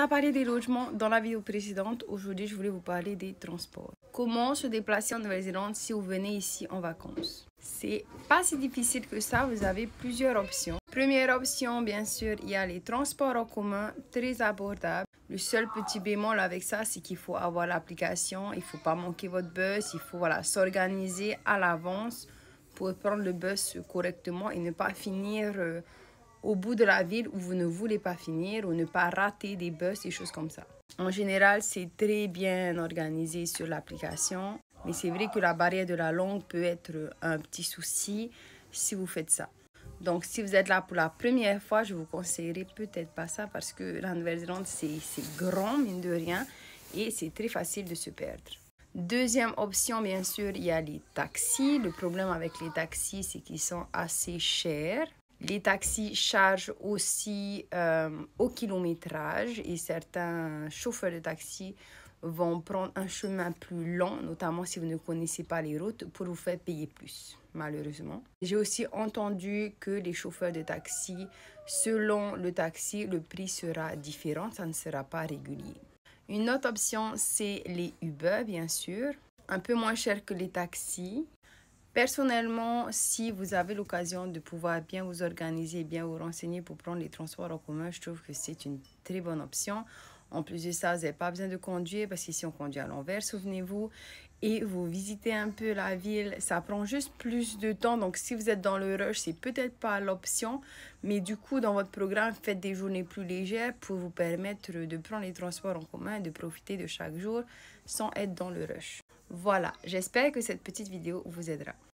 a parlé des logements dans la vidéo précédente. Aujourd'hui, je voulais vous parler des transports. Comment se déplacer en Nouvelle-Zélande si vous venez ici en vacances? C'est pas si difficile que ça, vous avez plusieurs options. Première option, bien sûr, il y a les transports en commun, très abordables. Le seul petit bémol avec ça, c'est qu'il faut avoir l'application, il ne faut pas manquer votre bus, il faut s'organiser à l'avance pour prendre le bus correctement et ne pas finir au bout de la ville où vous ne voulez pas finir ou ne pas rater des bus, des choses comme ça. En général, c'est très bien organisé sur l'application, mais c'est vrai que la barrière de la langue peut être un petit souci si vous faites ça. Donc, si vous êtes là pour la première fois, je vous conseillerais peut-être pas ça parce que la Nouvelle-Zélande, c'est grand, mine de rien, et c'est très facile de se perdre. Deuxième option, bien sûr, il y a les taxis. Le problème avec les taxis, c'est qu'ils sont assez chers. Les taxis chargent aussi au kilométrage et certains chauffeurs de taxi vont prendre un chemin plus long, notamment si vous ne connaissez pas les routes, pour vous faire payer plus, malheureusement. J'ai aussi entendu que les chauffeurs de taxi, selon le taxi, le prix sera différent, ça ne sera pas régulier. Une autre option, c'est les Uber, bien sûr, un peu moins cher que les taxis. Personnellement, si vous avez l'occasion de pouvoir bien vous organiser, bien vous renseigner pour prendre les transports en commun, je trouve que c'est une très bonne option. En plus de ça, vous n'avez pas besoin de conduire parce qu'ici on conduit à l'envers, souvenez-vous. Et vous visitez un peu la ville, ça prend juste plus de temps. Donc si vous êtes dans le rush, c'est peut-être pas l'option. Mais du coup, dans votre programme, faites des journées plus légères pour vous permettre de prendre les transports en commun et de profiter de chaque jour sans être dans le rush. Voilà, j'espère que cette petite vidéo vous aidera.